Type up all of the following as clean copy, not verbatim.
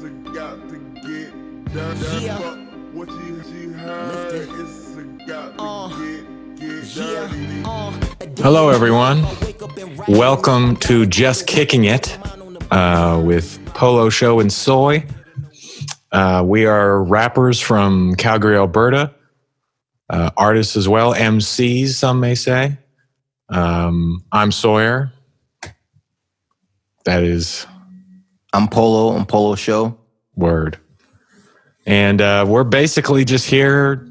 It's a got to get done. Yeah. Fuck what you heard. It's a got to get dirty. Hello, everyone. Welcome to Just Kicking It with Polo Should and SOY. We are rappers from Calgary, Alberta. Artists as well, MCs, some may say. I'm Sawyer. I'm Polo. I'm Polo Show. Word. And we're basically just here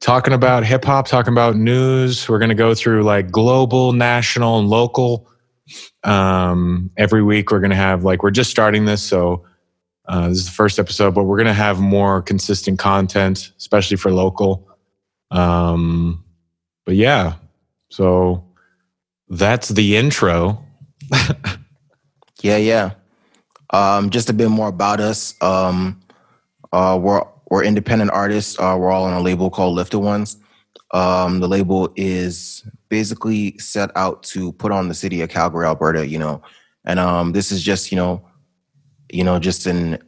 talking about hip hop, talking about news. We're going to go through like global, national, and local. Every week we're going to have we're just starting this. So this is the first episode, but we're going to have more consistent content, especially for local. But yeah, so that's the intro. Yeah. Just a bit more about us. We're independent artists. We're all on a label called Lifted Ones. The label is basically set out to put on the city of Calgary, Alberta, and this is just, just an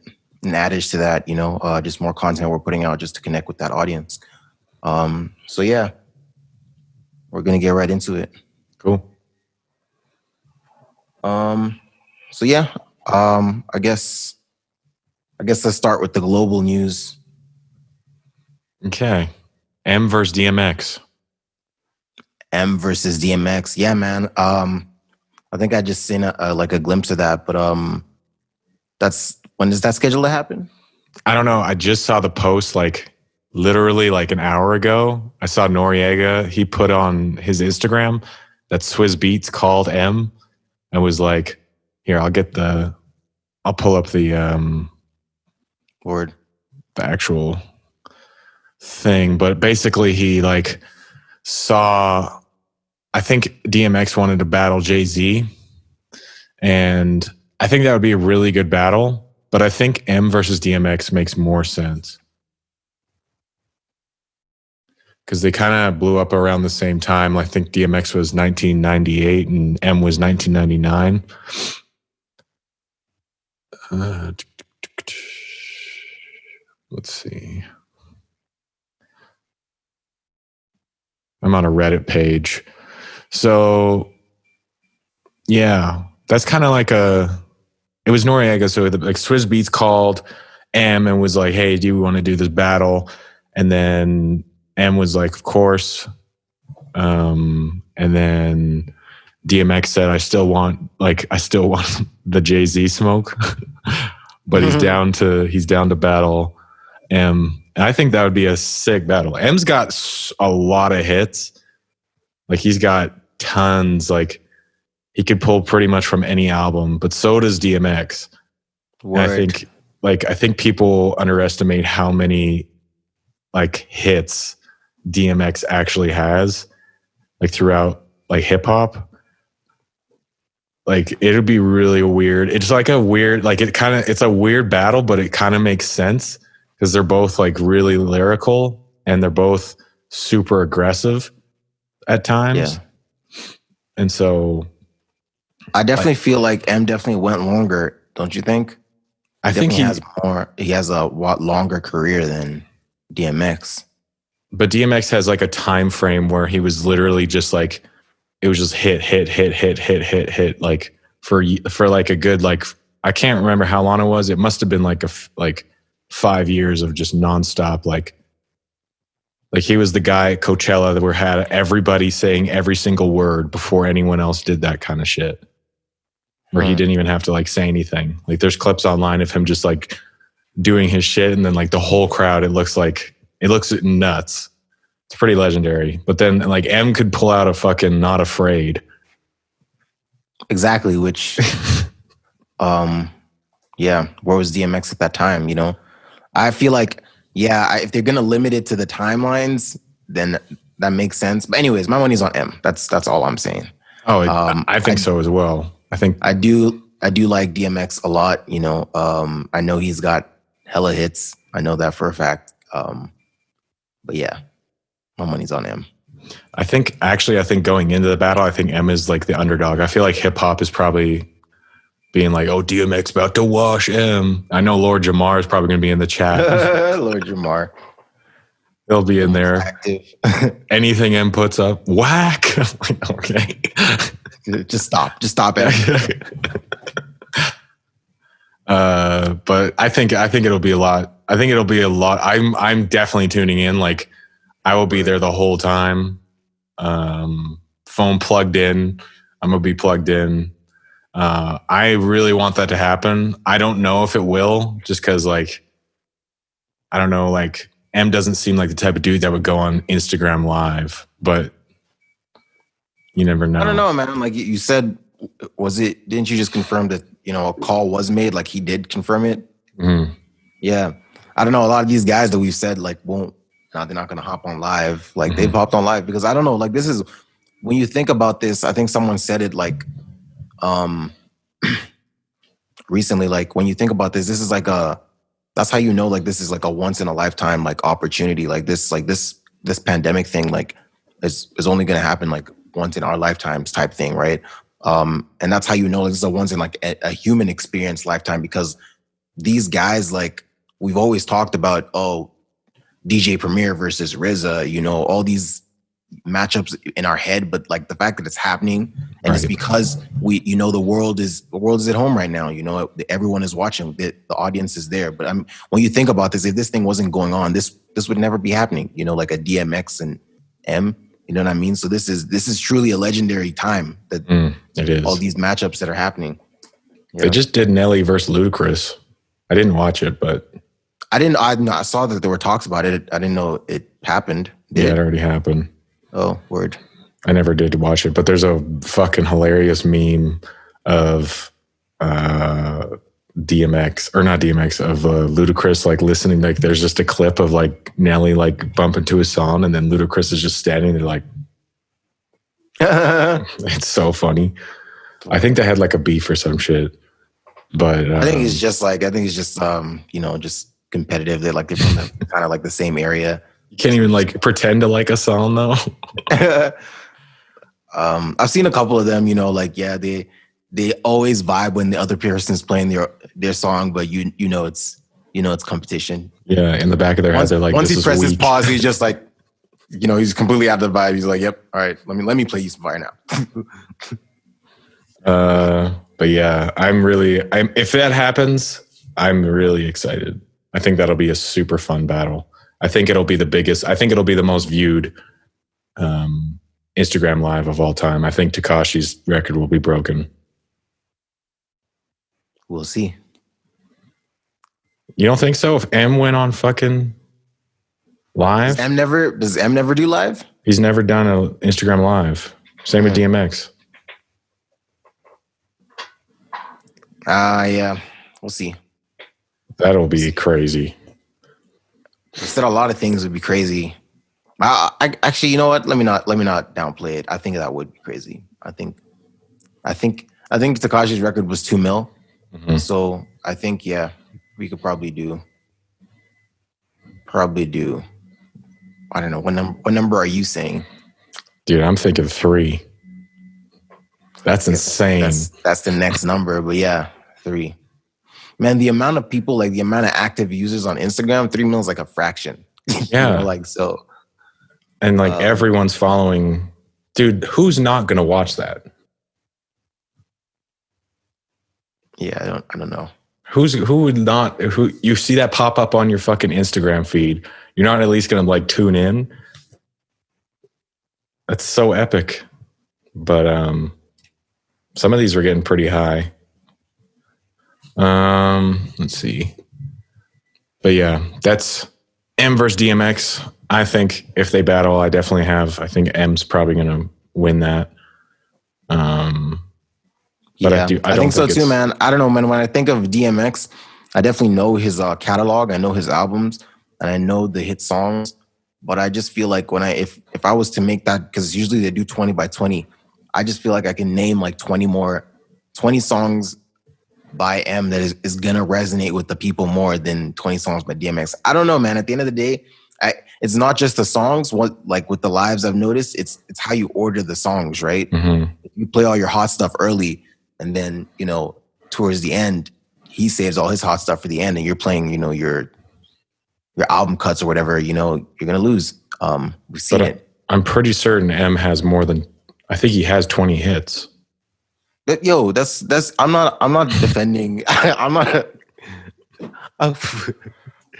adage to that, just more content we're putting out just to connect with that audience. So yeah, we're going to get right into it. Cool. So yeah, I guess let's start with the global news. Okay. M versus DMX. M versus DMX. Yeah, man. I think I just seen a glimpse of that, but when is that scheduled to happen? I don't know. I just saw the post literally an hour ago. I saw Noriega. He put on his Instagram that Swizz Beatz called M and was like, here, I'll pull up the word, the actual thing. But basically he saw, I think DMX wanted to battle Jay-Z. And I think that would be a really good battle. But I think M versus DMX makes more sense. Because they kind of blew up around the same time. I think DMX was 1998 and M was 1999. Let's see. I'm on a Reddit page. So, yeah, that's kind of it was Noriega. So Swizz Beatz called M and was like, hey, do you want to do this battle? And then M was like, of course. And then DMX said, I still want the Jay-Z smoke, but he's down to battle M. And I think that would be a sick battle. M's got a lot of hits. He's got tons. He could pull pretty much from any album, but so does DMX. And I think people underestimate how many hits DMX actually has throughout hip hop. It'd be really weird. It's a weird, it's a weird battle, but it kind of makes sense because they're both really lyrical and they're both super aggressive at times. Yeah. And so I definitely feel like M definitely went longer, don't you think? I think he has a lot longer career than DMX. But DMX has a time frame where he was literally just it was just hit for a good I can't remember how long it was. It must have been 5 years of just nonstop he was the guy at Coachella that had everybody saying every single word before anyone else did that kind of shit. Where he didn't even have to say anything. There's clips online of him just doing his shit and then the whole crowd, it looks nuts. It's pretty legendary. But then M could pull out a fucking Not Afraid. Exactly, which yeah, where was DMX at that time, I feel if they're gonna limit it to the timelines, then that makes sense. But anyways, my money's on M. That's all I'm saying. Oh, I think so as well. I do like DMX a lot, I know he's got hella hits. I know that for a fact. But yeah, my money's on M. I think going into the battle, I think M is the underdog. I feel hip hop is probably being like, "Oh, DMX about to wash M." I know Lord Jamar is probably going to be in the chat. Lord Jamar. He'll be in there. Active. Anything M puts up, whack. I'm like, okay. Just stop it. But I think it'll be a lot. I'm definitely tuning in. Like, I will be there the whole time. Phone plugged in. I'm gonna be plugged in. I really want that to happen. I don't know if it will, just because, like, I don't know, like, M doesn't seem like the type of dude that would go on Instagram Live, but you never know. I don't know, man. Like you said, didn't you just confirm that, a call was made? Like, he did confirm it? Mm-hmm. Yeah. I don't know. A lot of these guys that we've said, like, they're not going to hop on live. Like, they've hopped on live because I don't know. Like, this is, when you think about this, I think someone said it, like, recently, like, when you think about this is like that's how you know, like, this is like a once in a lifetime, like, opportunity. Like this pandemic thing, like, is only going to happen like once in our lifetimes type thing, right? And that's how you know, like, this is a once in like a human experience lifetime, because these guys, like, we've always talked about, DJ Premier versus RZA, all these matchups in our head, but like the fact that it's happening, and it's because the world is at home right now. Everyone is watching. The audience is there. But when you think about this, if this thing wasn't going on, this would never be happening. Like a DMX and M. You know what I mean? So this is truly a legendary time that it is. All these matchups that are happening. Yeah. They just did Nelly versus Ludacris. I didn't watch it, but I saw that there were talks about it. I didn't know it happened. It already happened. Oh, word. I never did watch it, but there's a fucking hilarious meme of DMX, or not DMX, of Ludacris, like, listening. Like, there's just a clip of like Nelly like bumping to his song, and then Ludacris is just standing there like, it's so funny. I think they had like a beef or some shit, but I think it's just just competitive. They're from kind of like the same area. You can't even like pretend to like a song though. I've seen a couple of them, they always vibe when the other person's playing their song, but it's competition. Yeah, in the back of their heads, they're like, once he presses pause, he's just like, he's completely out of the vibe. He's like, yep, all right, let me play you some fire now. But yeah, if that happens, I'm really excited. I think that'll be a super fun battle. I think it'll be the biggest. I think it'll be the most viewed Instagram Live of all time. I think Tekashi's record will be broken. We'll see. You don't think so? If M went on fucking live? Does M never do live? He's never done an Instagram Live. Same with DMX. Yeah. We'll see. That'll be crazy. I said a lot of things would be crazy. I actually, you know what? Let me not downplay it. I think that would be crazy. I think Tekashi's record was 2 mil. Mm-hmm. So I think, yeah, we could probably do. I don't know. What number are you saying? Dude, I'm thinking 3. That's insane. That's the next number, but yeah, 3. Man, the amount of people, like the amount of active users on Instagram, 3 mil is like a fraction. Yeah. So. And like everyone's following. Dude, who's not going to watch that? Yeah, I don't know. Who would not, who you see that pop up on your fucking Instagram feed, you're not at least going to like tune in? That's so epic. But some of these were getting pretty high. Let's see. But yeah, that's M versus DMX. I think if they battle, I think M's probably going to win that. But yeah, I think so too, man. I don't know, man. When I think of DMX, I definitely know his catalog. I know his albums, and I know the hit songs. But I just feel like if I was to make that, because usually they do 20 by 20, I just feel like I can name like 20 songs by M that is gonna resonate with the people more than 20 songs by DMX. I don't know, man. At the end of the day, it's not just the songs. Like with the lives, I've noticed it's how you order the songs, right? Mm-hmm. If you play all your hot stuff early, and then towards the end, he saves all his hot stuff for the end, and you're playing, your album cuts or whatever, you're gonna lose. We've seen it. I'm pretty certain M has more than, I think he has 20 hits. But, yo, that's I'm not defending. I'm not.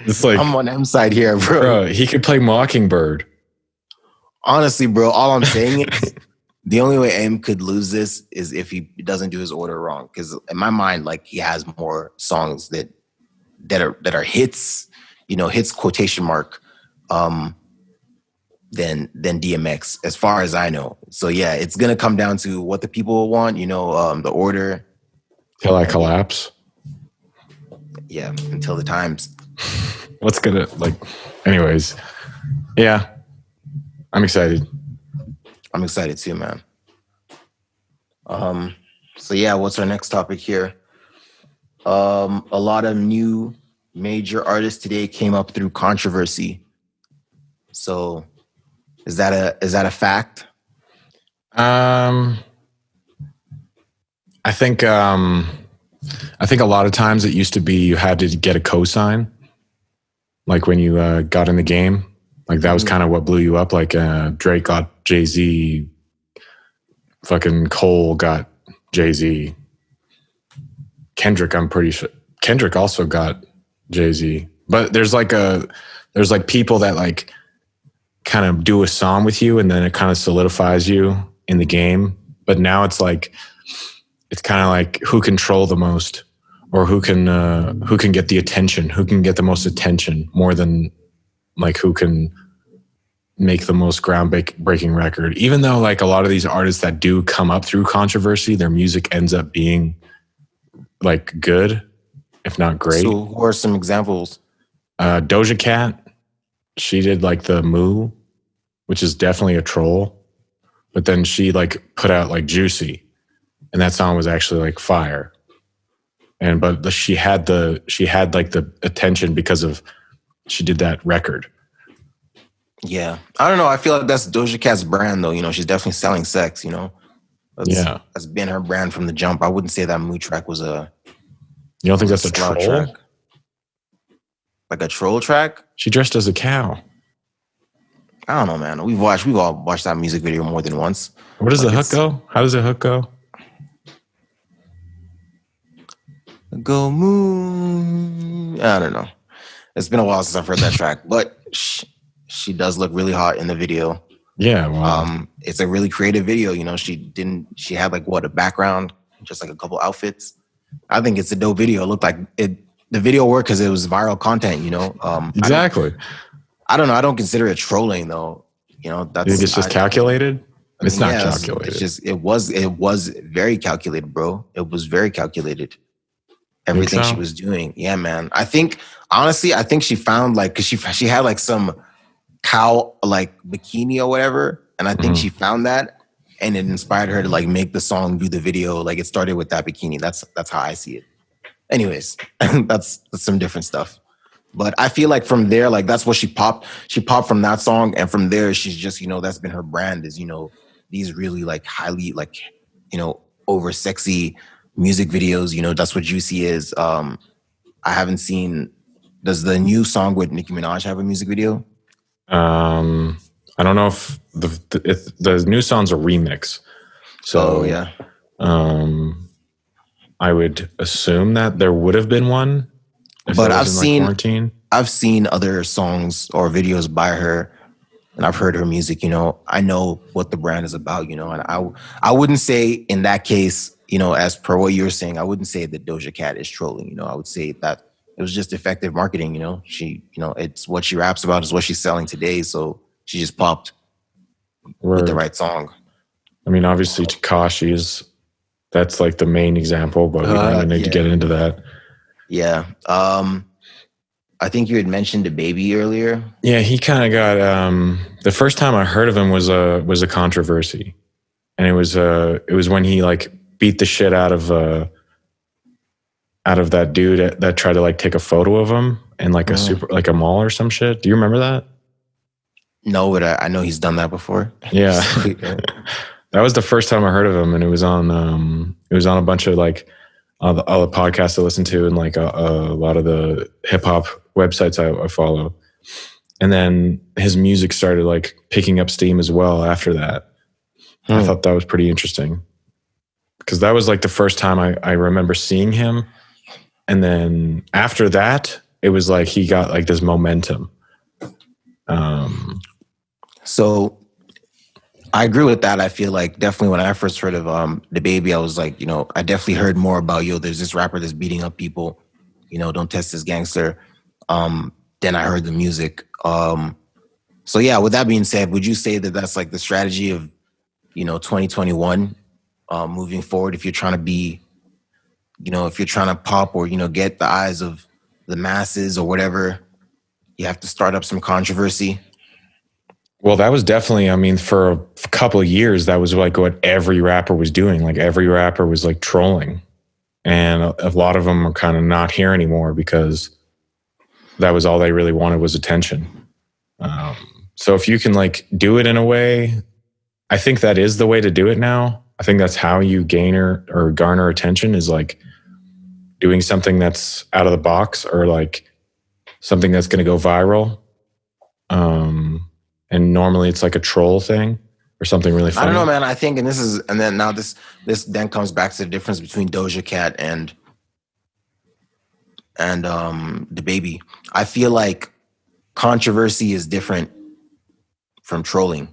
It's like I'm on M's side here, bro. He could play Mockingbird. Honestly, bro, all I'm saying is the only way M could lose this is if he doesn't do his order wrong. Because in my mind, like, he has more songs that are hits, hits quotation mark, than DMX, as far as I know. So yeah, it's gonna come down to what the people want, the order. Till I collapse. Yeah, until the times. What's gonna anyways. Yeah. I'm excited. I'm excited too, man. So yeah, what's our next topic here? A lot of new major artists today came up through controversy. So is that a fact? I think a lot of times it used to be you had to get a cosign, like when you got in the game. Like that was kind of what blew you up. Like Drake got Jay-Z, fucking Cole got Jay-Z. Kendrick, I'm pretty sure. Kendrick also got Jay-Z. But there's people that like kind of do a song with you and then it kind of solidifies you in the game. But now it's kind of like who can troll the most, or who can get the attention, who can get the most attention more than like who can make the most groundbreaking record. Even though like a lot of these artists that do come up through controversy, their music ends up being like good, if not great. So who are some examples? Doja Cat, she did like the Moo, which is definitely a troll, but then she like put out like Juicy, and that song was actually like fire. But she had like the attention because of she did that record. Yeah, I don't know. I feel like that's Doja Cat's brand, though. She's definitely selling sex. That's been her brand from the jump. I wouldn't say that Moo track was a. You don't think that's a troll track? Like a troll track? She dressed as a cow. I don't know, man. We've all watched that music video more than once. Where does the hook go? How does the hook go? Go Moo. I don't know. It's been a while since I've heard that track, but she does look really hot in the video. Yeah, wow. It's a really creative video. She had like a background, just like a couple outfits. I think it's a dope video. It looked like the video worked because it was viral content, Exactly. I don't know. I don't consider it trolling though. You think it's just calculated? It's not calculated. It's just it was very calculated, bro. It was very calculated. Everything she was doing. Yeah, man. I think she found like, cause she had like some cow like bikini or whatever. And I think she found that and it inspired her to like make the song, do the video. Like it started with that bikini. That's how I see it. Anyways, that's some different stuff. But I feel like from there, like that's what she popped. She popped from that song. And from there, she's just, that's been her brand is, these really like highly like, over sexy music videos. That's what Juicy is. I haven't seen, does the new song with Nicki Minaj have a music video? I don't know if the new song's a remix. So yeah. I would assume that there would have been one. But I've seen other songs or videos by her, and I've heard her music. I know what the brand is about. And I wouldn't say in that case, as per what you were saying, I wouldn't say that Doja Cat is trolling. I would say that it was just effective marketing. She, it's what she raps about is what she's selling today. So she just popped with the right song. I mean, obviously, that's like the main example, but we don't even need to get into that. Yeah. I think you had mentioned a baby earlier. Yeah, he kind of got the first time I heard of him was a controversy. And it was when he like beat the shit out of that dude that tried to like take a photo of him in like a mall or some shit. Do you remember that? No, but I know he's done that before. Yeah. That was the first time I heard of him, and it was on a bunch of like all the podcasts I listen to and like a lot of the hip hop websites I follow. And then his music started like picking up steam as well after that. I thought that was pretty interesting because that was like the first time I remember seeing him. And then after that, it was like he got like this momentum. So I agree with that. I feel like definitely when I first heard of the Baby, I was like, I definitely heard more about, there's this rapper that's beating up people, don't test this gangster. Then I heard the music. So yeah, with that being said, would you say that that's like the strategy of, 2021 moving forward? If you're trying to be, if you're trying to pop or, get the eyes of the masses or whatever, you have to start up some controversy. Well, that was definitely, I mean, for a couple of years, that was like what every rapper was doing. Like every rapper was like trolling. And a lot of them are kind of not here anymore because that was all they really wanted was attention. So if you can like do it in a way, I think that is the way to do it now. I think that's how you gain or garner attention is like doing something that's out of the box or like something that's going to go viral. And normally it's like a troll thing or something really funny. I don't know, man. I think, and then now this then comes back to the difference between Doja Cat and the Baby. I feel like controversy is different from trolling.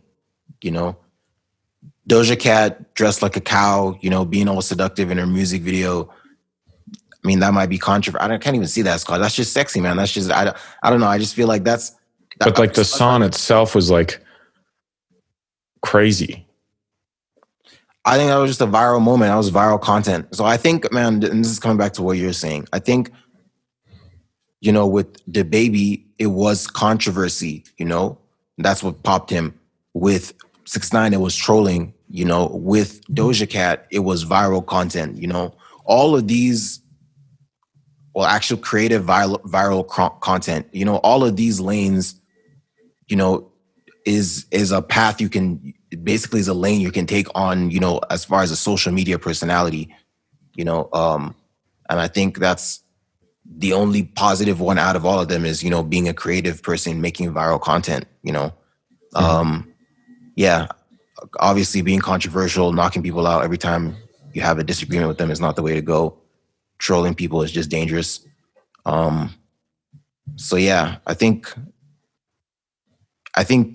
Doja Cat dressed like a cow, being all seductive in her music video. I mean, that might be controversial. I can't even see that as called. That's just sexy, man. That's just I don't know. I just feel like that's. But like the song itself was like crazy. I think that was just a viral moment. That was viral content. So I think, man, and this is coming back to what you're saying. I think, with the Baby, it was controversy. That's what popped him. With 6ix9ine, it was trolling. With Doja Cat, it was viral content. All of these. Well, actual creative viral content. All of these lanes. Is a path you can basically is a lane you can take on, as far as a social media personality, and I think that's the only positive one out of all of them is, being a creative person, making viral content, yeah, obviously being controversial, knocking people out every time you have a disagreement with them is not the way to go. Trolling people is just dangerous. So yeah, I think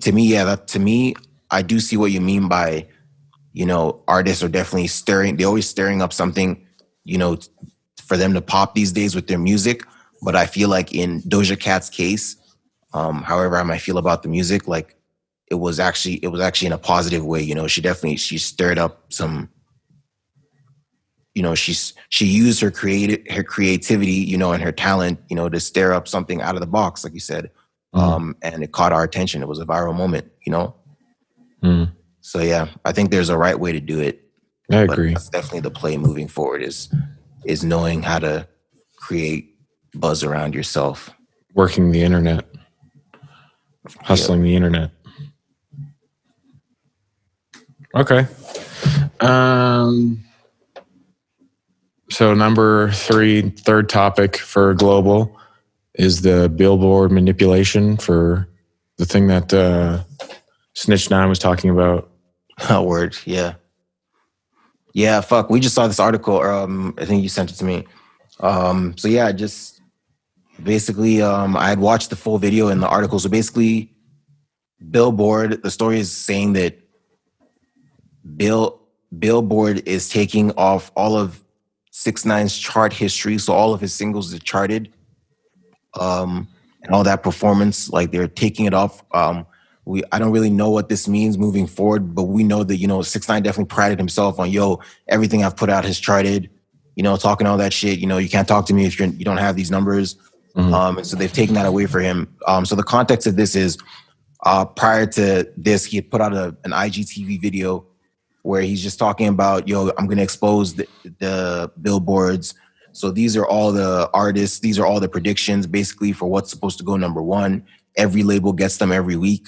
to me, I do see what you mean by, artists are definitely they're always stirring up something, for them to pop these days with their music. But I feel like in Doja Cat's case, however I might feel about the music, like it was actually in a positive way. She stirred up some, she used her creativity, and her talent, to stir up something out of the box, like you said. And it caught our attention. It was a viral moment, So yeah, I think there's a right way to do it. I agree. That's definitely the play moving forward is knowing how to create buzz around yourself. Working the internet. Hustling the internet. Okay. So number 3, third topic for global is the Billboard manipulation for the thing that Snitch 9 was talking about. Oh, word, yeah. Yeah, fuck. We just saw this article. I think you sent it to me. So yeah, just basically, I had watched the full video in the article. So basically, Billboard, the story is saying that Billboard is taking off all of 6ix9ine's chart history. So all of his singles are charted. And all that performance, like they're taking it off. I don't really know what this means moving forward, but we know that, 6ix9ine definitely prided himself on, everything I've put out has charted, talking all that shit, you can't talk to me if you don't have these numbers. Mm-hmm. And so they've taken that away for him. So the context of this is, prior to this, he had put out an IGTV video where he's just talking about, I'm going to expose the billboards. So these are all the artists. These are all the predictions basically for what's supposed to go number 1. Every label gets them every week.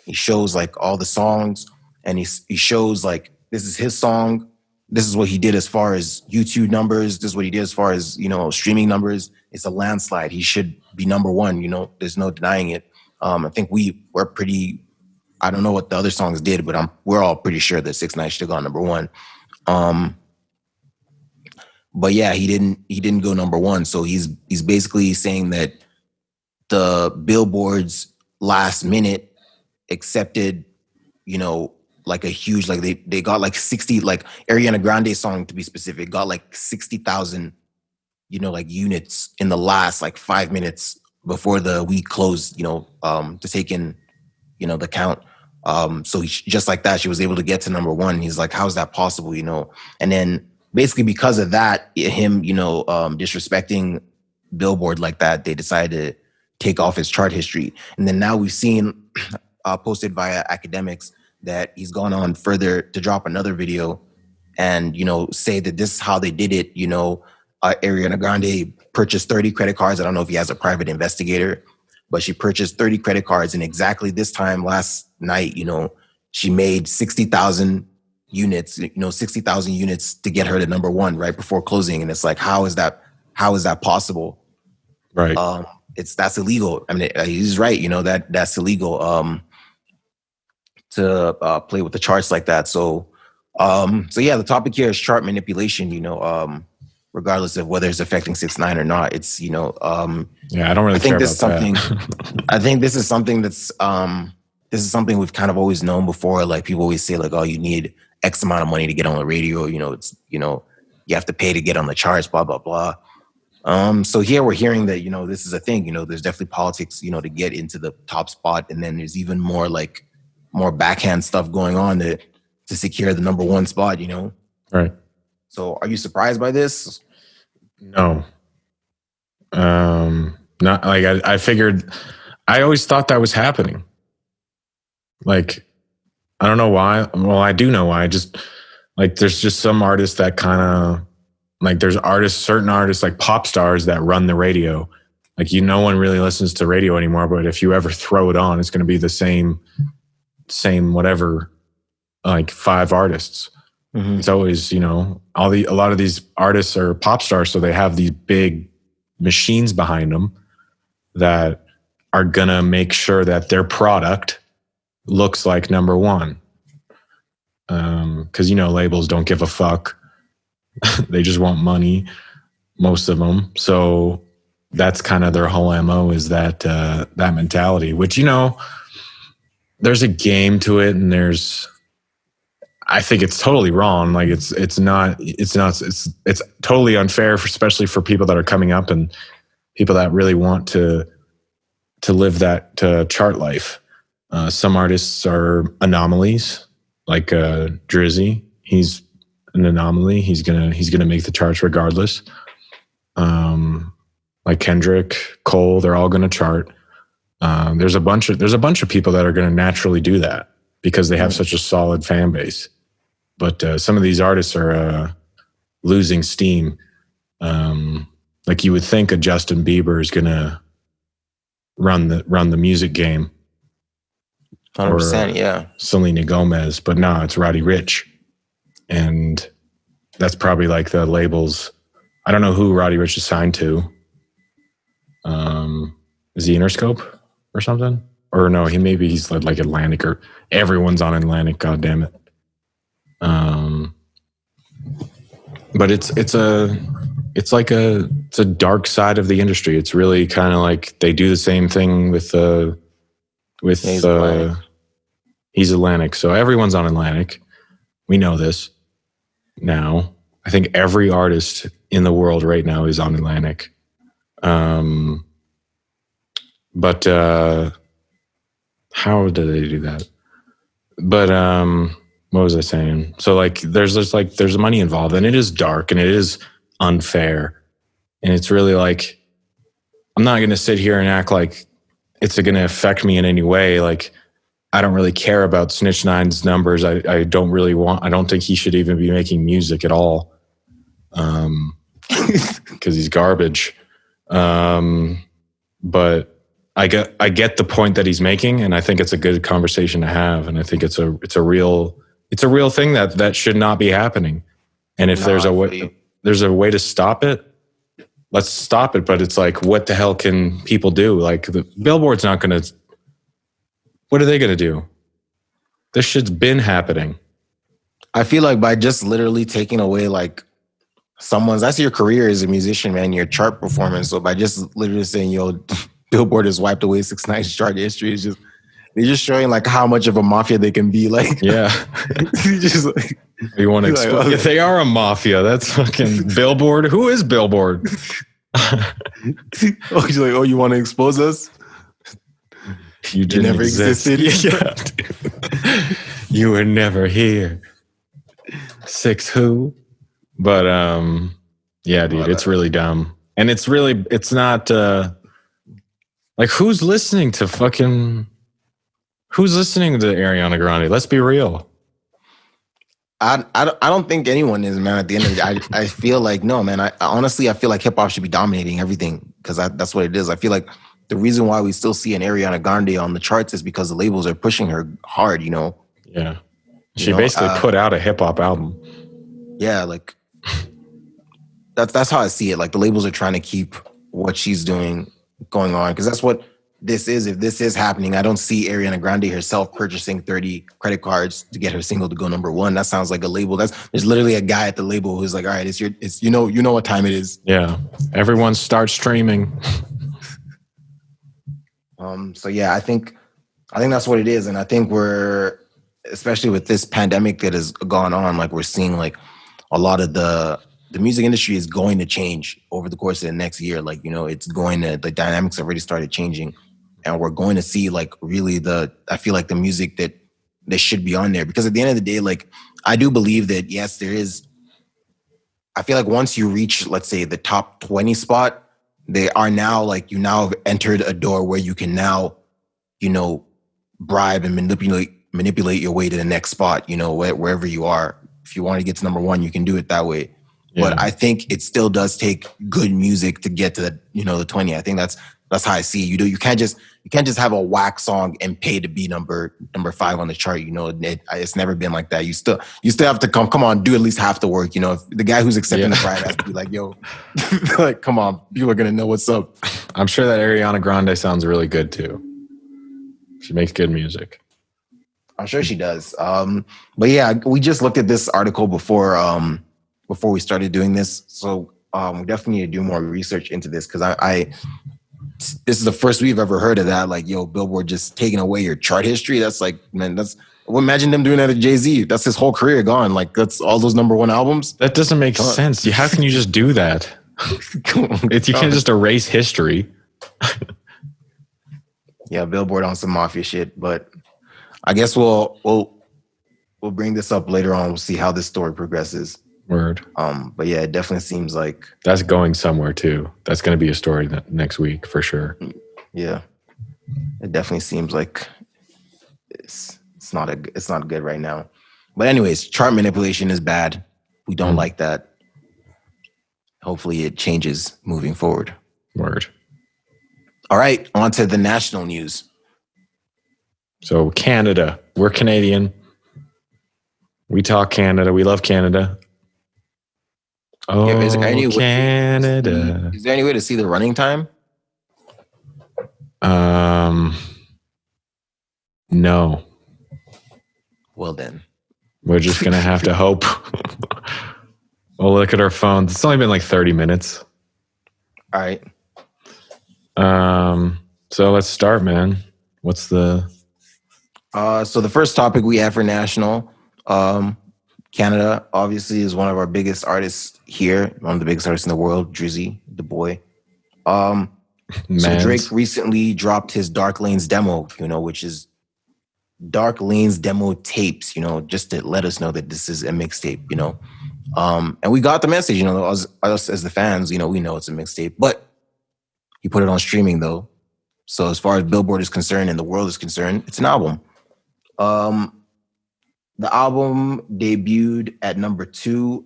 He shows like all the songs and he shows like, this is his song. this is what he did as far as YouTube numbers. This is what he did as far as, streaming numbers. It's a landslide. He should be number one. There's no denying it. I think we're pretty. I don't know what the other songs did, but we're all pretty sure that 6ix9ine should have gone number one. But yeah, he didn't go number one. So he's basically saying that the Billboard's last minute accepted, like a huge, like they got like 60, like Ariana Grande's song, to be specific, got like 60,000, like units in the last like 5 minutes before the week closed, to take in, the count. So just like that, she was able to get to number one. He's like, how is that possible? And then basically because of that, him, disrespecting Billboard like that, they decided to take off his chart history. And then now we've seen posted via academics that he's gone on further to drop another video and, say that this is how they did it. Ariana Grande purchased 30 credit cards. I don't know if he has a private investigator, but she purchased 30 credit cards. And exactly this time last night, she made 60,000 units, 60,000 units to get her to number one right before closing. And it's like, how is that possible? Right. That's illegal. I mean, he's right. That's illegal to play with the charts like that. So yeah, the topic here is chart manipulation, regardless of whether it's affecting 6ix9ine or not. It's, yeah, I don't really care about that. I think this is something that's, this is something we've kind of always known before. Like people always say like, oh, you need X amount of money to get on the radio. It's, you have to pay to get on the charts, blah, blah, blah. So here we're hearing that, this is a thing, there's definitely politics, to get into the top spot. And then there's even more backhand stuff going on to secure the number one spot, Right. So are you surprised by this? No. Not like I figured, I always thought that was happening. Like, I don't know why. Well, I do know why. Just like, there's just some artists that kind of, like there's certain artists like pop stars that run the radio. Like, no one really listens to radio anymore, but if you ever throw it on, it's going to be the same whatever, like 5 artists. Mm-hmm. It's always, a lot of these artists are pop stars, so they have these big machines behind them that are going to make sure that their product looks like number one. Because, labels don't give a fuck. They just want money, most of them. So that's kind of their whole MO, is that that mentality, which, there's a game to it, and I think it's totally wrong. Like it's totally unfair, especially for people that are coming up and people that really want to live that chart life. Some artists are anomalies, like Drizzy. He's an anomaly. He's gonna make the charts regardless. Like Kendrick, Cole, they're all gonna chart. There's a bunch of people that are gonna naturally do that because they have such a solid fan base. But some of these artists are losing steam. Like you would think a Justin Bieber is gonna run the music game. 100%, yeah. Selena Gomez, but no, it's Roddy Ricch. And that's probably like the labels. I don't know who Roddy Ricch is signed to. Is he Interscope or something? Or no, he's like Atlantic, or everyone's on Atlantic, god damn it. But it's a dark side of the industry. It's really kind of like they do the same thing with he's Atlantic. So everyone's on Atlantic. We know this now. I think every artist in the world right now is on Atlantic. But how did they do that? But what was I saying? So like there's money involved, and it is dark and it is unfair. And it's really like, I'm not going to sit here and act like it's going to affect me in any way. Like, I don't really care about Snitch Nine's numbers. I don't think he should even be making music at all. Because he's garbage. But I get the point that he's making, and I think it's a good conversation to have. And I think it's a real thing that should not be happening. And if No, there's I a feel you. way, there's a way to stop it, let's stop it. But it's like, what the hell can people do? Like the Billboard's not going to, what are they going to do? This shit's been happening. I feel like by just literally taking away like that's your career as a musician, man, your chart performance. So by just literally saying, yo, Billboard has wiped away 6ix9ine's chart history, is just, they're just showing like how much of a mafia they can be. Like, Yeah. just like, You want to like, explain? okay. If they are a mafia, that's fucking Billboard. Who is Billboard? oh, he's like, oh, you want to expose us? You didn't never exist. existed. Yeah. You were never here. 6 who? But yeah, dude, it's really dumb. And it's not like who's listening to Ariana Grande? Let's be real. I don't think anyone is, man. At the end of the day, I feel like, no, man. I honestly, I feel like hip hop should be dominating everything because that's what it is. I feel like the reason why we still see an Ariana Grande on the charts is because the labels are pushing her hard, you know? Yeah. She basically put out a hip hop album. Yeah, like that's how I see it. Like the labels are trying to keep what she's doing going on because that's what this is. If this is happening, I don't see Ariana Grande herself purchasing 30 credit cards to get her single to go #1. That sounds like a label. There's literally a guy at the label who's like, all right, you know what time it is. Yeah. Everyone start streaming. So yeah, I think that's what it is. And I think we're, especially with this pandemic that has gone on, like we're seeing like a lot of the music industry is going to change over the course of the next year. Like, you know, the dynamics have already started changing and we're going to see like really I feel like the music that should be on there because at the end of the day, like I do believe that yes, there is, I feel like once you reach, let's say the top 20 spot, they are now like, you now have entered a door where you can now, you know, bribe and manipulate your way to the next spot, you know, wherever you are. If you want to get to #1, you can do it that way. Yeah. But I think it still does take good music to get to the 20. I think that's how I see it. You can't just have a whack song and pay to be number 5 on the chart. You know, it's never been like that. You still have to come on, do at least half the work. You know, if the guy who's accepting the prize has to be like, yo, like, come on, people are gonna know what's up. I'm sure that Ariana Grande sounds really good too. She makes good music. I'm sure she does. But yeah, we just looked at this article before we started doing this. So we definitely need to do more research into this because this is the first we've ever heard of that. Like, yo, Billboard just taking away your chart history. That's like, man, imagine them doing that to Jay-Z. That's his whole career gone. Like, that's all those #1 albums. That doesn't make sense. How can you just do that? You can't just erase history. Yeah, Billboard on some mafia shit, but I guess we'll bring this up later on. We'll see how this story progresses. Word. But yeah, it definitely seems like that's going somewhere too. That's going to be a story next week for sure. Yeah, it definitely seems like it's not good right now. But anyways, chart manipulation is bad. We don't like that. Hopefully, it changes moving forward. Word. All right, on to the national news. So Canada, we're Canadian. We talk Canada. We love Canada. Oh, yeah, is there any Canada. Is there any way to see the running time? No. Well then. We're just going to have to hope. We'll look at our phones. It's only been like 30 minutes. All right. So let's start, man. What's the... So the first topic we have for national, Canada obviously is one of our biggest artists here, one of the biggest artists in the world, Drizzy, the boy. So Drake recently dropped his Dark Lanes demo, which is Dark Lanes demo tapes, just to let us know that this is a mixtape, and we got the message, us as the fans, we know it's a mixtape, but he put it on streaming though. So as far as Billboard is concerned and the world is concerned, it's an album. The album debuted at number 2.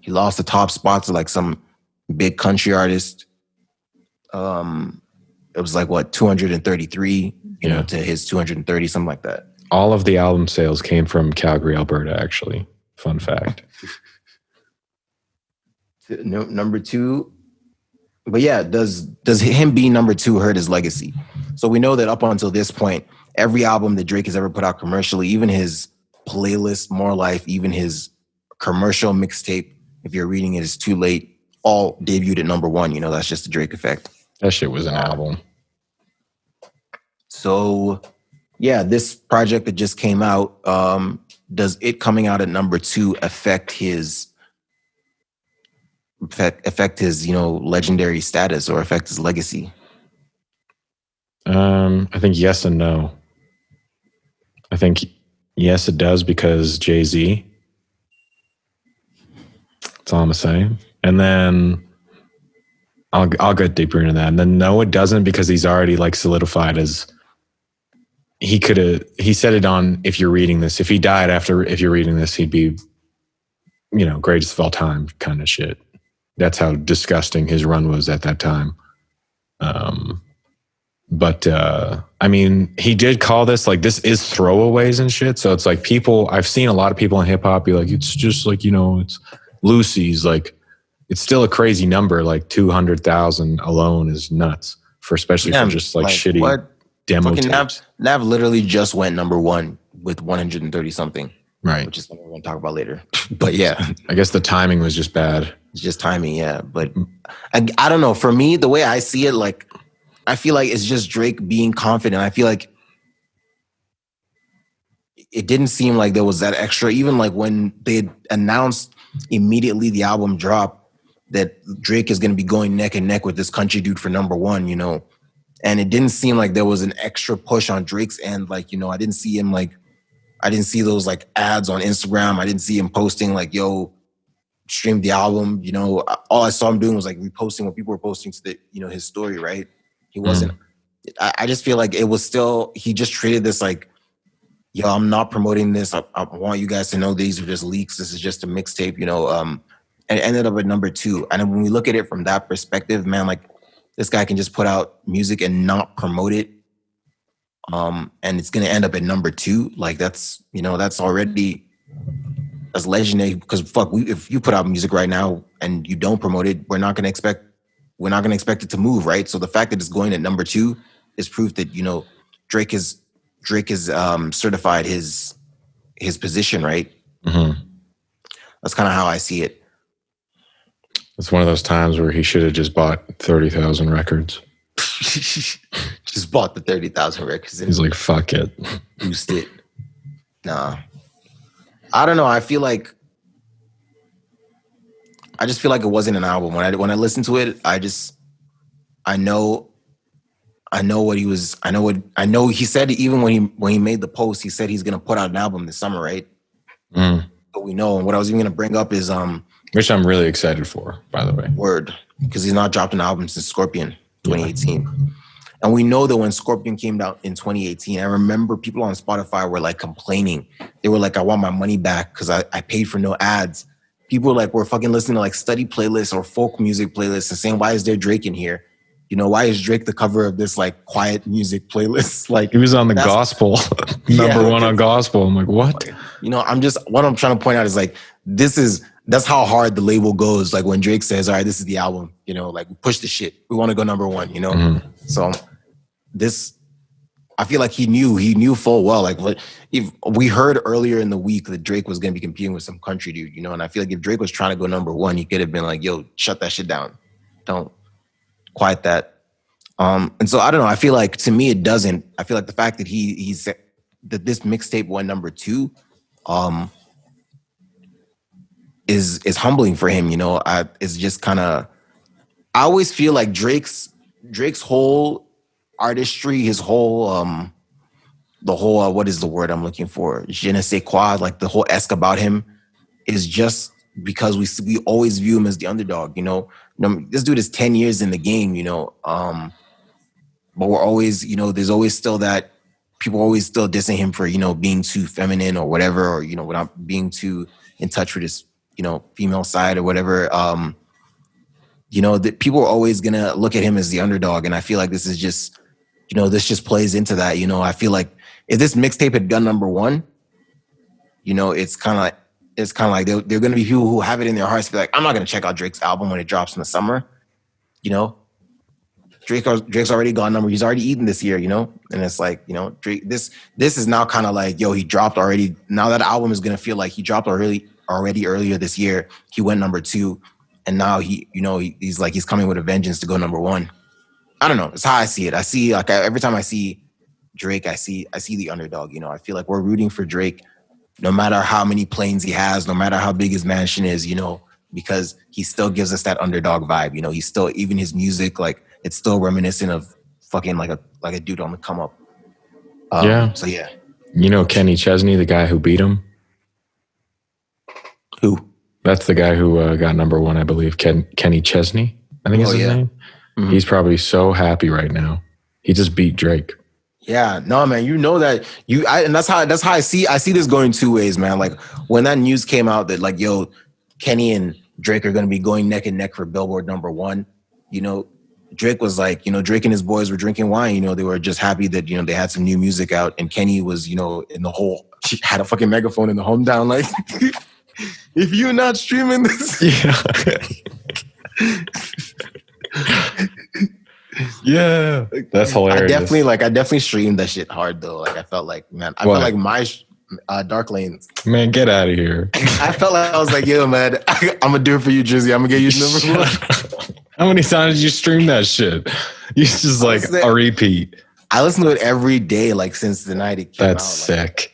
He lost the top spot to like some big country artist. It was like 233, to his 230, something like that. All of the album sales came from Calgary, Alberta, actually. Fun fact. Number two. But yeah, does him being number two hurt his legacy? So we know that up until this point, every album that Drake has ever put out commercially, even his playlist, More Life, even his commercial mixtape, if you're reading it, It's Too Late, all debuted at number one. You know, that's just the Drake effect. That shit was an album. So yeah, this project that just came out, does it coming out at number two affect his legendary status or affect his legacy? I think yes and no. I think yes, it does because Jay-Z. That's all I'm saying. And then I'll get deeper into that. And then no, it doesn't because he's already like solidified as he said it on If You're Reading This. If he died after If You're Reading This, he'd be, greatest of all time kind of shit. That's how disgusting his run was at that time. But I mean, he did call this like, this is throwaways and shit. So it's like I've seen a lot of people in hip hop be like, it's just like, it's Lucy's, like, it's still a crazy number. Like 200,000 alone is nuts especially for just like shitty demo tapes. Nav literally just went number one with 130 something. Right. Which is something we're going to talk about later. But yeah. I guess the timing was just bad. It's just timing, yeah. But I don't know. For me, the way I see it, like, I feel like it's just Drake being confident. I feel like it didn't seem like there was that extra, even like when they announced immediately the album drop that Drake is going to be going neck and neck with this country dude for number one, and it didn't seem like there was an extra push on Drake's end. Like, I didn't see him I didn't see those like ads on Instagram. I didn't see him posting like, yo, stream the album. All I saw him doing was like reposting what people were posting to the, his story, right? He wasn't, I just feel like it was still, he just treated this like, yo, I'm not promoting this. I want you guys to know these are just leaks. This is just a mixtape, and it ended up at number two. And when we look at it from that perspective, man, like this guy can just put out music and not promote it. And it's going to end up at number two. Like that's already, that's legendary because if you put out music right now and you don't promote it, we're not going to expect it to move, right? So the fact that it's going at number two is proof that, Drake has certified his position, right? Mm-hmm. That's kind of how I see it. It's one of those times where he should have just bought 30,000 records. Just bought the 30,000 records. And he's like, fuck it. Boost it. Nah. I don't know. I just feel like it wasn't an album. When I listened to it, I know what he was. I know he said even when he made the post, he said he's gonna put out an album this summer, right? Mm. But we know, and what I was even gonna bring up is which I'm really excited for, by the way. Word, because he's not dropped an album since Scorpion 2018. Yeah. And we know that when Scorpion came out in 2018, I remember people on Spotify were like complaining. They were like, I want my money back because I paid for no ads. People were fucking listening to like study playlists or folk music playlists and saying, why is there Drake in here? Why is Drake the cover of this like quiet music playlist? Like he was on the gospel, number one on gospel. I'm like, what? What I'm trying to point out is like, that's how hard the label goes. Like when Drake says, all right, this is the album, like we push the shit. We want to go number one, Mm-hmm. So I feel like he knew full well. Like if we heard earlier in the week that Drake was going to be competing with some country dude, and I feel like if Drake was trying to go number one, he could have been like, yo, shut that shit down. Don't quiet that. And so I don't know. I feel like to me, it doesn't. I feel like the fact that he said that this mixtape went number two, is humbling for him. It's just kind of, I always feel like Drake's whole artistry, his whole, the whole, what is the word I'm looking for? Je ne sais quoi, like the whole esque about him is just because we always view him as the underdog, This dude is 10 years in the game, but we're always, there's always still that, people are always still dissing him for, being too feminine or whatever, or, without being too in touch with his, female side or whatever. That people are always going to look at him as the underdog. And I feel like this is just, this just plays into that. I feel like if this mixtape had done number one, it's kind of like, it's kind of like they're going to be people who have it in their hearts to be like, I'm not going to check out Drake's album when it drops in the summer. You know, Drake's already gone number. He's already eaten this year, you know? And it's like, you know, Drake, this is now kind of like, yo, he dropped already. Now that album is going to feel like he dropped already earlier this year. He went number 2. And now he's like, he's coming with a vengeance to go number 1. I don't know. It's how I see it. I see like every time I see Drake, I see the underdog, you know? I feel like we're rooting for Drake no matter how many planes he has, no matter how big his mansion is, you know, because he still gives us that underdog vibe. You know, he's still, even his music, like it's still reminiscent of fucking like a dude on the come up. So yeah. You know Kenny Chesney, the guy who beat him? Who? That's the guy who got number 1, I believe. Kenny Chesney, I think is his name. Mm-hmm. He's probably so happy right now. He just beat Drake. Yeah, no, man, you know that and that's how I see this going 2 ways, man. Like when that news came out that like, yo, Kenny and Drake are going to be going neck and neck for Billboard number 1, you know, Drake was like, you know, Drake and his boys were drinking wine, you know, they were just happy that, you know, they had some new music out, and Kenny was, you know, had a fucking megaphone in the hometown, like, if you're not streaming this. Yeah. That's hilarious. I definitely streamed that shit hard though. Like I felt like, man, felt like my Dark Lanes. Man, get out of here. I felt like I was like, yo, man, I'm gonna do it for you, Drizzy. I'm gonna get you number 1. How many times did you stream that shit? You just like a repeat. I listen to it every day, like since the night it came out. That's sick.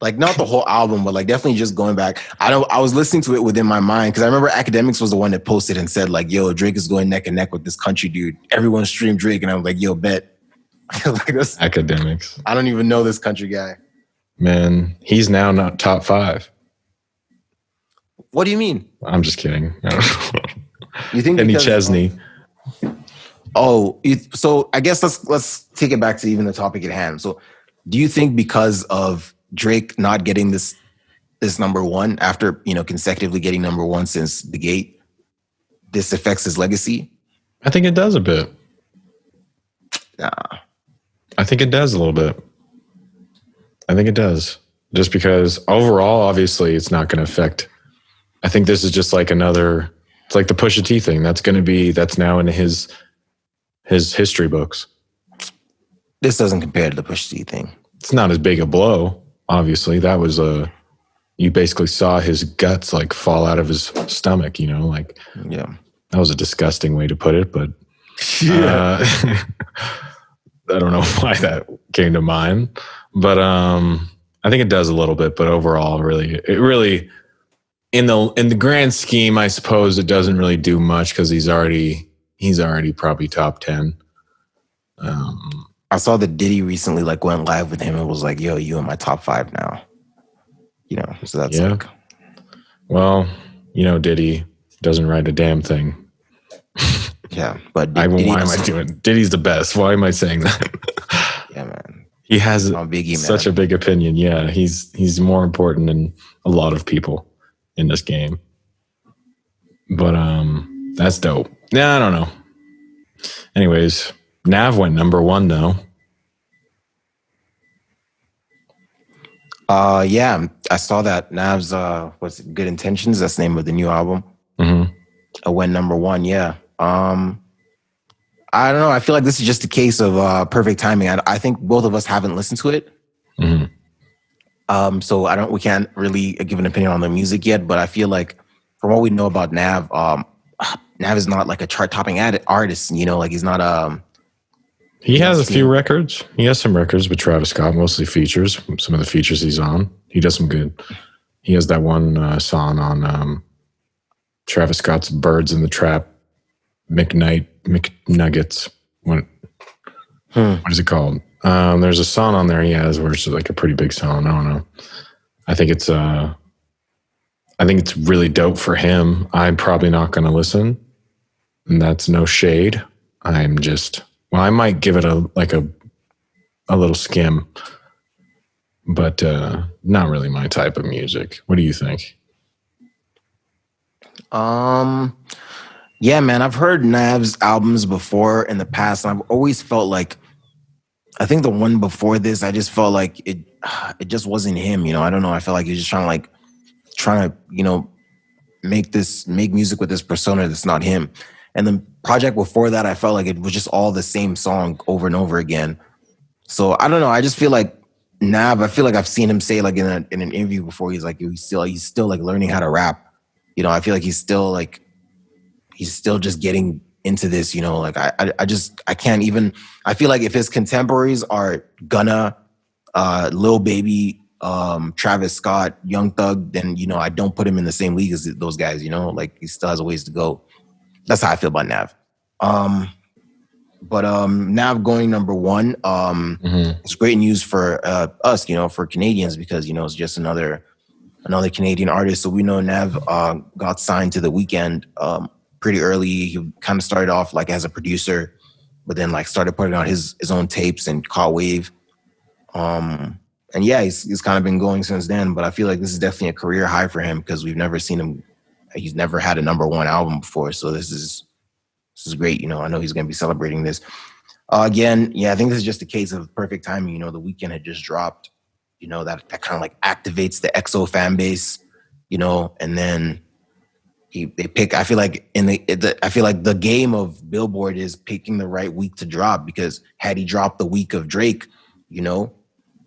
Like not the whole album, but like definitely just going back. I was listening to it within my mind because I remember Academics was the one that posted and said like, yo, Drake is going neck and neck with this country dude. Everyone streamed Drake, and I was like, yo, bet. Like this, Academics. I don't even know this country guy. Man, he's now not top 5. What do you mean? I'm just kidding. You think Kenny Chesney? So I guess let's take it back to even the topic at hand. So, do you think because of Drake not getting this number 1 after, you know, consecutively getting number 1 since the gate, this affects his legacy? I think it does a bit. Nah. I think it does a little bit. I think it does. Just because overall, obviously, it's not going to affect. I think this is just like it's like the Pusha T thing. That's now in his history books. This doesn't compare to the Pusha T thing. It's not as big a blow. Obviously, that was you basically saw his guts like fall out of his stomach, you know, like, yeah, that was a disgusting way to put it, but I don't know why that came to mind, but I think it does a little bit, but overall, it really in the grand scheme, I suppose it doesn't really do much because he's already probably top 10. I saw that Diddy recently like went live with him and was like, yo, you in my top 5 now. You know, so that's like. Well, you know, Diddy doesn't write a damn thing. Yeah, but Diddy's the best. Why am I saying that? Yeah, man. He has Biggie, such a big opinion. Yeah, he's more important than a lot of people in this game. But that's dope. Yeah, I don't know. Anyways, Nav went number 1 though. Yeah, I saw that. Nav's what's it, Good Intentions? That's the name of the new album. Mm-hmm. Went number 1. Yeah. I don't know. I feel like this is just a case of perfect timing. I think both of us haven't listened to it. Mm-hmm. So we can't really give an opinion on the music yet. But I feel like from what we know about Nav, Nav is not like a chart-topping artist. You know, like he's not He has a few records. He has some records with Travis Scott, mostly features. Some of the features he's on, he does some good. He has that one song on Travis Scott's "Birds in the Trap," McNuggets. What is it called? There's a song on there he has where it's like a pretty big song. I don't know. I think it's really dope for him. I'm probably not going to listen, and that's no shade. I might give it a little skim, but not really my type of music. What do you think? Yeah, man, I've heard Nav's albums before in the past, and I've always felt like, I think the one before this, I just felt like it just wasn't him, you know? I don't know. I felt like he was just trying to, make music with this persona that's not him. And the project before that, I felt like it was just all the same song over and over again. So I don't know. I just feel like Nav, I feel like I've seen him say like in an interview before, he's still like learning how to rap. I feel like he's still just getting into this, like I can't even, I feel like if his contemporaries are Gunna, Lil Baby, Travis Scott, Young Thug, then, I don't put him in the same league as those guys, like he still has a ways to go. That's how I feel about Nav. But Nav going number one, it's great news for us, for Canadians, because, it's just another Canadian artist. So we know Nav got signed to The Weeknd pretty early. He kind of started off like as a producer, but then like started putting out his own tapes and caught wave. And yeah, he's kind of been going since then. But I feel like this is definitely a career high for him because we've never seen him. He's never had a number one album before. So this is great. I know he's going to be celebrating this. Again, yeah, I think this is just a case of perfect timing. The Weeknd had just dropped, that kind of like activates the EXO fan base, and then they pick. I feel like the game of Billboard is picking the right week to drop, because had he dropped the week of Drake,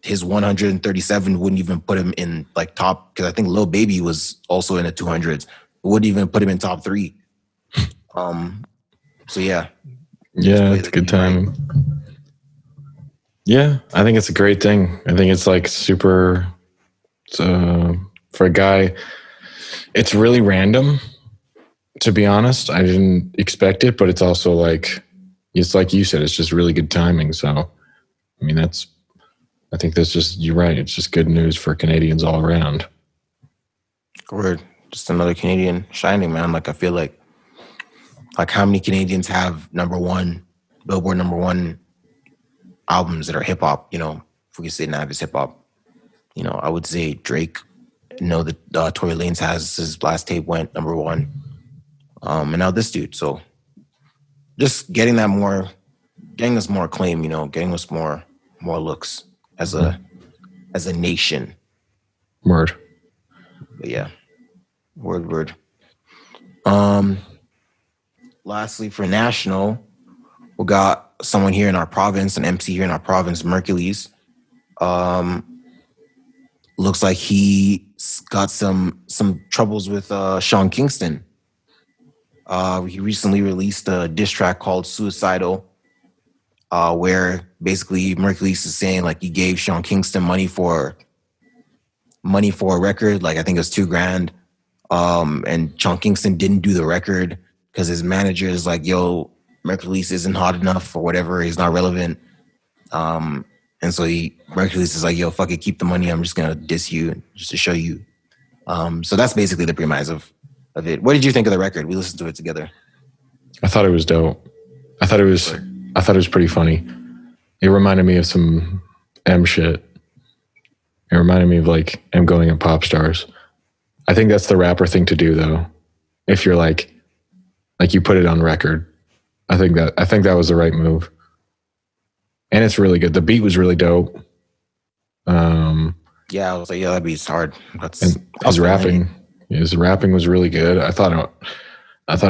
his 137 wouldn't even put him in like top, because I think Lil Baby was also in the 200s. It wouldn't even put him in top 3. So yeah. Yeah, it's good timing. Right. Yeah, I think it's a great thing. I think it's like super, for a guy, it's really random, to be honest. I didn't expect it, but it's also like, it's like you said, it's just really good timing. So, I mean, I think that's just, you're right. It's just good news for Canadians all around. Word. Just another Canadian shining, man. Like, I feel like how many Canadians have Billboard number one albums that are hip hop? If we could say Nav is hip hop, I would say Drake. That Tory Lanez has his last tape went number one, and now this dude. So just getting us more acclaim, getting us more looks as a nation. Word. But yeah, word. Lastly, for national, we got someone here in our province, an MC here in our province, Mercules. Looks like he's got some troubles with Sean Kingston. He recently released a diss track called Suicidal, where basically Mercules is saying like he gave Sean Kingston money for a record, like I think it was $2,000, and Sean Kingston didn't do the record because his manager is like, yo, Mercules isn't hot enough or whatever, he's not relevant. And so Mercules is like, yo, fuck it, keep the money, I'm just gonna diss you just to show you. So that's basically the premise of it. What did you think of the record? We listened to it together. I thought it was dope. I thought it was pretty funny. It reminded me of some M shit. It reminded me of like M going at pop stars. I think that's the rapper thing to do though. If you're like you put it on record. I think that was the right move. And it's really good. The beat was really dope. Yeah, I was like, yeah, that beat's hard. His rapping was really good. I thought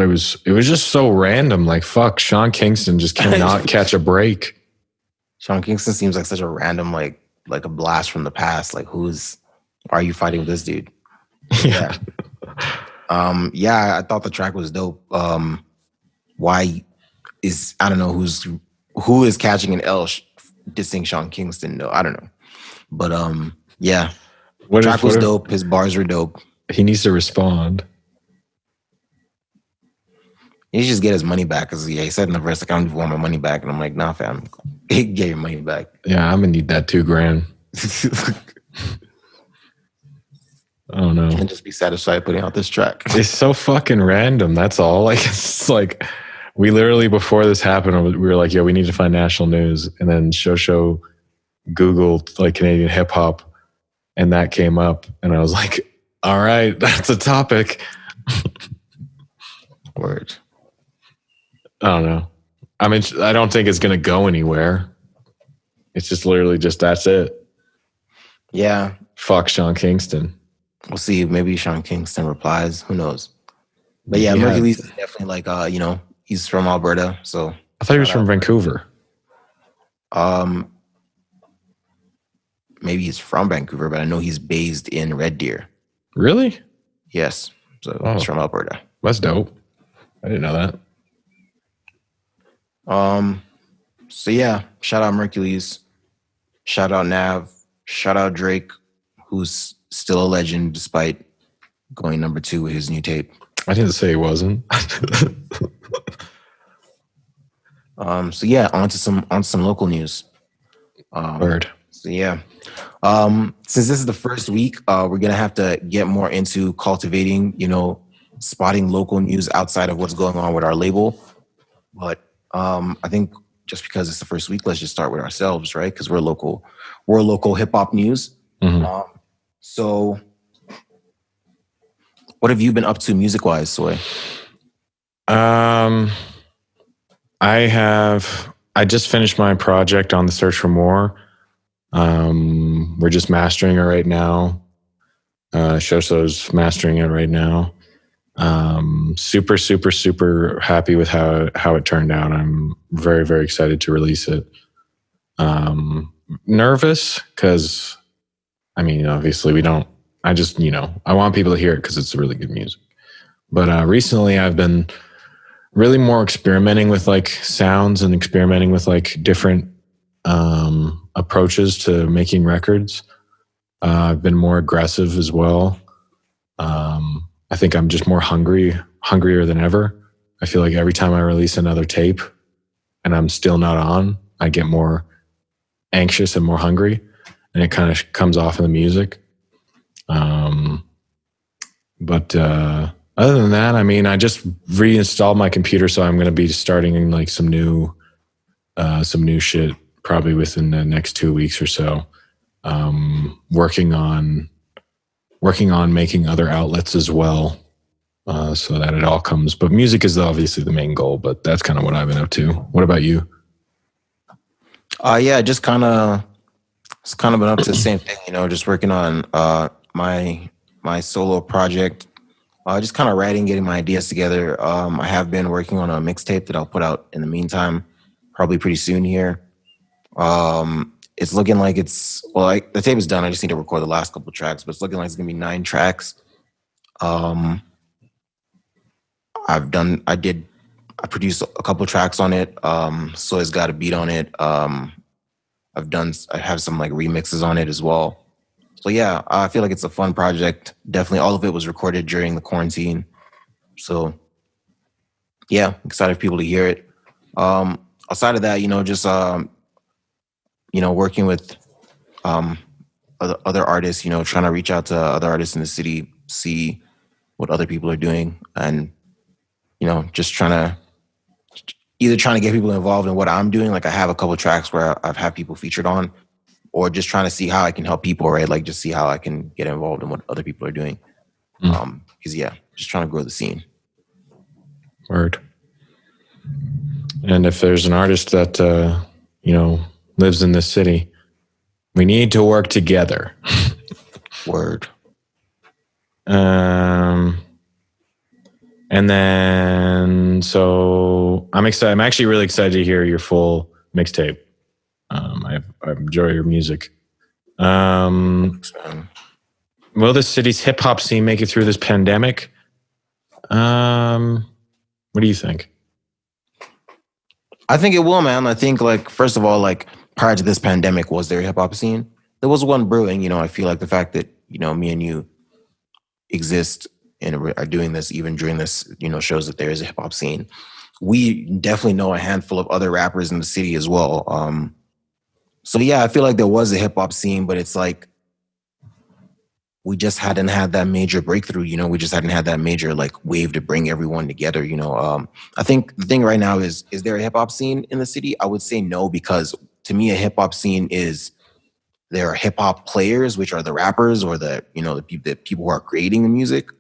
it was just so random. Like, fuck, Sean Kingston just cannot catch a break. Sean Kingston seems like such a random, like a blast from the past. Like, are you fighting with this dude? Yeah. Yeah, I thought the track was dope. I don't know who is catching an L dissing Sean Kingston though. I don't know. But yeah. The track was dope. His bars were dope. He needs to respond. He should just get his money back, because he said in the verse, like, I don't even want my money back. And I'm like, nah, fam, get your money back. Yeah, I'm gonna need that $2,000. I don't know. Can't just be satisfied putting out this track. It's so fucking random. That's all. Like, it's like we literally, before this happened, we were like, yo, we need to find national news. And then Shosho Googled like Canadian hip hop, and that came up. And I was like, all right, that's a topic. Word. I don't know. I mean, I don't think it's going to go anywhere. It's just literally just that's it. Yeah. Fuck Sean Kingston. We'll see. Maybe Sean Kingston replies. Who knows? But yeah, Mercules is definitely like he's from Alberta, so I thought he was from Vancouver. Maybe he's from Vancouver, but I know he's based in Red Deer. Really? Yes. So he's from Alberta. That's dope. I didn't know that. So yeah, shout out Mercules, shout out Nav, shout out Drake, who's still a legend despite going number 2 with his new tape. I didn't say he wasn't. So yeah, on to some local news. Word. So yeah. Since this is the first week, we're gonna have to get more into cultivating, spotting local news outside of what's going on with our label. But I think just because it's the first week, let's just start with ourselves, right? Because we're local hip hop news. Mm-hmm. So what have you been up to music wise, Soy? I just finished my project on The Search for More. We're just mastering it right now. Shoso's mastering it right now. Super, super, super happy with how it turned out. I'm very, very excited to release it. Nervous because, obviously I want people to hear it because it's really good music. But recently I've been really more experimenting with like sounds and experimenting with like different approaches to making records. I've been more aggressive as well. I think I'm just more hungrier than ever. I feel like every time I release another tape and I'm still not on, I get more anxious and more hungry, and it kind of comes off in the music. But other than that, I just reinstalled my computer, so I'm going to be starting in like some new shit probably within the next 2 weeks or so. Working on making other outlets as well, so that it all comes. But music is obviously the main goal, but that's kind of what I've been up to. What about you? Yeah, just kind of been up to the same thing, just working on my solo project. Just kind of writing, getting my ideas together. I have been working on a mixtape that I'll put out in the meantime, probably pretty soon here. It's looking like the tape is done. I just need to record the last couple tracks, but it's looking like it's gonna be 9 tracks. I produced a couple tracks on it. Soy's got a beat on it. I have some like remixes on it as well. So yeah, I feel like it's a fun project. Definitely all of it was recorded during the quarantine. So yeah, excited for people to hear it. Outside of that, just working with other artists, trying to reach out to other artists in the city, see what other people are doing, and just trying to get people involved in what I'm doing. Like I have a couple tracks where I've had people featured on, or just trying to see how I can help people, right? Like just see how I can get involved in what other people are doing. Because just trying to grow the scene. Word. And if there's an artist that lives in this city, we need to work together. Word. And then, so I'm excited. I'm actually really excited to hear your full mixtape. I enjoy your music. Will the city's hip hop scene make it through this pandemic? What do you think? I think it will, man. I think first of all, prior to this pandemic, was there a hip hop scene? There was one brewing. I feel like the fact that me and you exist and are doing this even during this, shows that there is a hip hop scene. We definitely know a handful of other rappers in the city as well. So yeah, I feel like there was a hip hop scene, but it's like we just hadn't had that major breakthrough. We just hadn't had that major wave to bring everyone together. I think the thing right now is there a hip hop scene in the city? I would say no, because to me, a hip hop scene is there are hip hop players, which are the rappers or the people who are creating the music.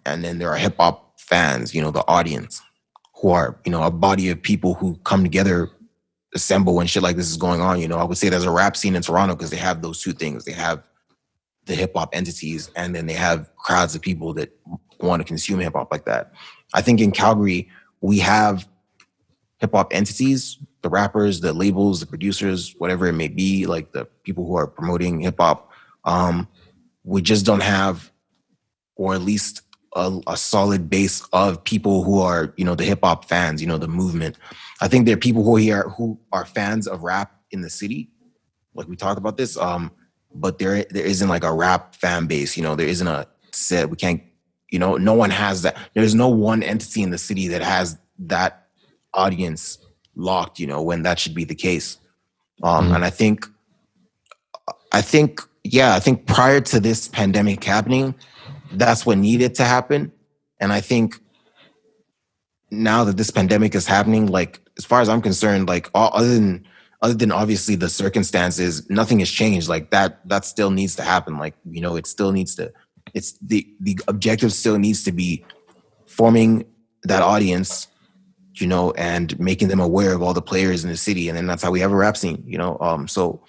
And then there are hip hop fans, the audience, who are, a body of people who come together, assemble when shit like this is going on. I would say there's a rap scene in Toronto because they have those two things. They have the hip hop entities, and then they have crowds of people that want to consume hip hop like that. I think in Calgary, we have hip hop entities, the rappers, the labels, the producers, whatever it may be, like the people who are promoting hip hop. We just don't have, or at least a solid base of people who are, you know, the hip hop fans, you know, the movement. I think there are people who are fans of rap in the city, like we talked about this. But there isn't like a rap fan base, you know, there isn't a set. We can't, you know, no one has that. There's no one entity in the city that has that audience locked, you know, when that should be the case. And I think prior to this pandemic happening, that's what needed to happen. And I think now that this pandemic is happening, like, as far as I'm concerned, like, other than obviously the circumstances, nothing has changed. Like that still needs to happen. Like, you know, it still needs to, it's the objective still needs to be forming that audience, you know, and making them aware of all the players in the city. And then that's how we have a rap scene, you know? So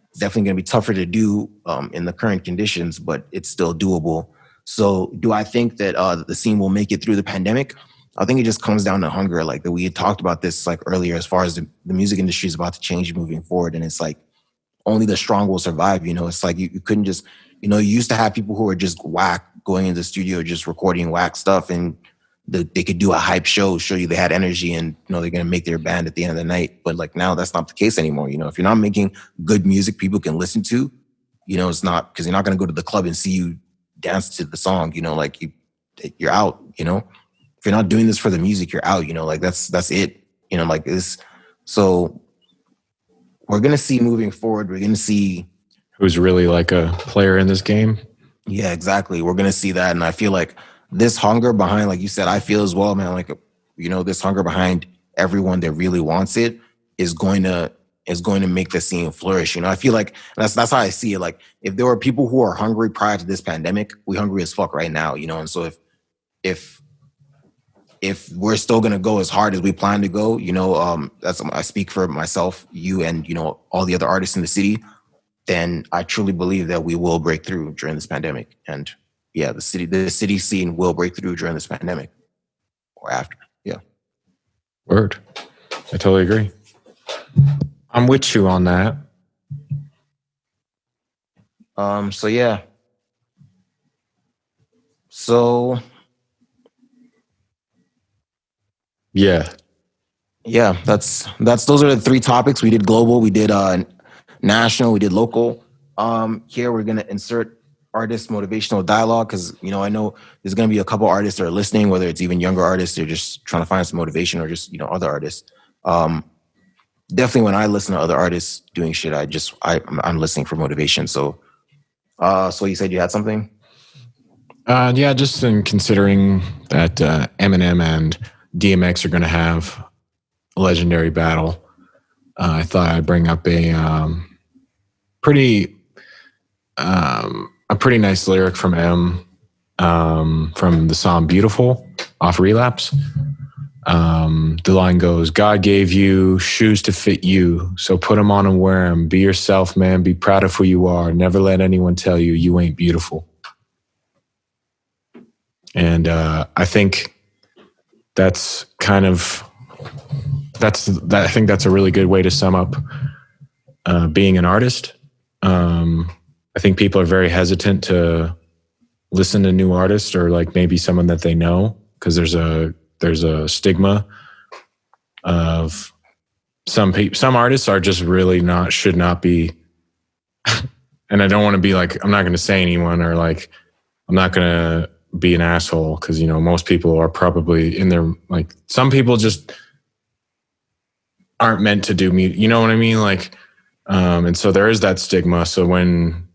it's definitely going to be tougher to do in the current conditions, but it's still doable. So do I think that the scene will make it through the pandemic? I think it just comes down to hunger. Like, that we had talked about this like earlier, as far as the music industry is about to change moving forward. And it's like, only the strong will survive. You know, it's like you couldn't just, you know, you used to have people who were just whack going into the studio, just recording whack stuff, and they could do a hype show you they had energy, and, you know, they're going to make their band at the end of the night. But like, now that's not the case anymore. You know, if you're not making good music people can listen to, you know, it's not, because you're not going to go to the club and see you dance to the song, you know, like you're out, you know. If you're not doing this for the music, you're out, you know, like that's it, you know, like this. So we're going to see moving forward, we're going to see who's really like a player in this game. Yeah, exactly. We're going to see that. And I feel like this hunger behind, like you said, I feel as well, man, like, you know, this hunger behind everyone that really wants it is going to make the scene flourish. You know, I feel like that's how I see it. Like, if there were people who are hungry prior to this pandemic, we hungry as fuck right now, you know? And so if we're still going to go as hard as we plan to go, you know, I speak for myself, you, and, you know, all the other artists in the city, then I truly believe that we will break through during this pandemic. And yeah, the city scene will break through during this pandemic or after. Yeah. Word. I totally agree. I'm with you on that. So yeah. So yeah, those are the three topics. We did global, we did national, we did local. Here we're gonna insert artist motivational dialogue, because, you know, I know there's gonna be a couple artists that are listening, whether it's even younger artists or just trying to find some motivation, or just, you know, other artists. Definitely when I listen to other artists doing shit, I'm listening for motivation. So you said you had something? Yeah, just in considering that Eminem and DMX are going to have a legendary battle, I thought I'd bring up a pretty nice lyric from M, from the song "Beautiful" off Relapse. The line goes, "God gave you shoes to fit you, so put them on and wear them. Be yourself, man. Be proud of who you are. Never let anyone tell you you ain't beautiful." And I think that's I think that's a really good way to sum up being an artist. I think people are very hesitant to listen to new artists, or like maybe someone that they know, because there's a stigma of some artists are just really should not be. And I don't want to be like, I'm not going to say anyone, or like, I'm not going to be an asshole, because, you know, most people are probably in their, like, some people just aren't meant to do music, you know what I mean? Like, and so there is that stigma. So when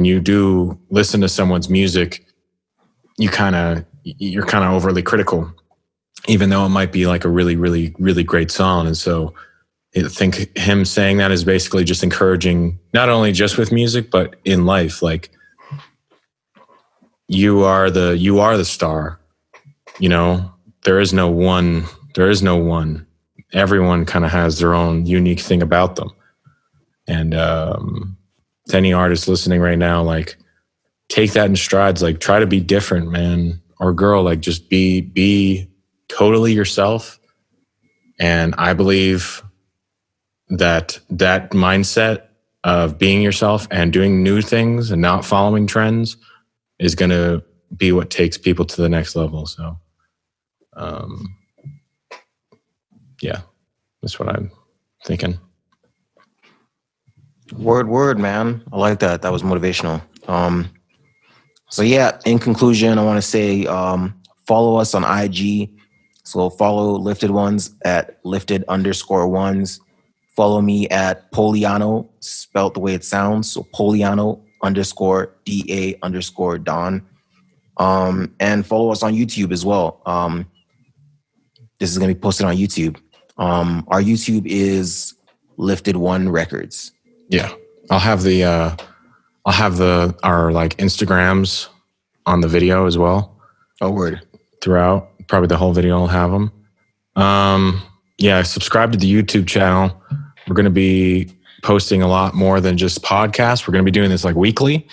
you do listen to someone's music, you're kind of overly critical, even though it might be like a really, really, really great song. And so I think him saying that is basically just encouraging, not only just with music, but in life. Like, you are the star, you know, there is no one. Everyone kind of has their own unique thing about them. And to any artist listening right now, like take that in strides, like try to be different, man or girl, like just be totally yourself. And I believe that mindset of being yourself and doing new things and not following trends is going to be what takes people to the next level. So, yeah, that's what I'm thinking. Word, man. I like that. That was motivational. So yeah, in conclusion, I want to say follow us on IG. So follow Lifted Ones at lifted_ones. Follow me at Poliano, spelled the way it sounds. So Poliano_DA_Don. And follow us on YouTube as well. This is going to be posted on YouTube. Our YouTube is Lifted One Records. Yeah, I'll have our like Instagrams on the video as well. Oh, word. Throughout, probably the whole video will have them. Yeah, subscribe to the YouTube channel. We're going to be posting a lot more than just podcasts. We're going to be doing this like weekly.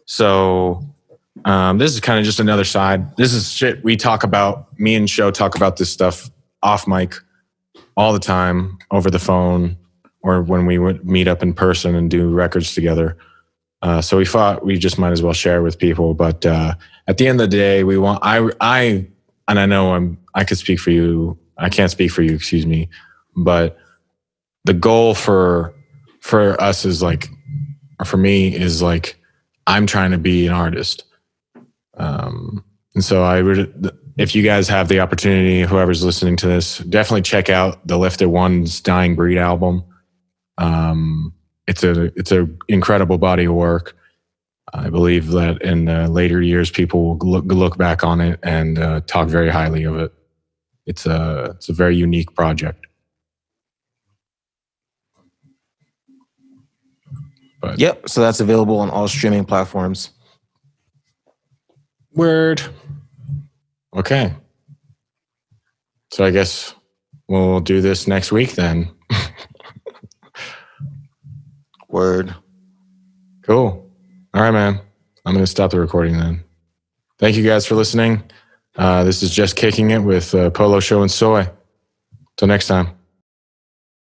So this is kind of just another side. This is shit we talk about. Me and Sho talk about this stuff off mic all the time, over the phone, or when we would meet up in person and do records together. So we thought we just might as well share with people. But at the end of the day, we want, I know I could speak for you. I can't speak for you, excuse me. But the goal for us is like, or for me is like, I'm trying to be an artist. And so if you guys have the opportunity, whoever's listening to this, definitely check out the Lifted One's Dying Breed album. It's a incredible body of work. I believe that in later years, people will look back on it and talk very highly of it. It's a very unique project. But Yep. So that's available on all streaming platforms. Word. Okay. So I guess we'll do this next week then. Word. Cool. All right, man. I'm going to stop the recording then. Thank you guys for listening. This is just Kicking It with Polo Should and SOY. Till next time.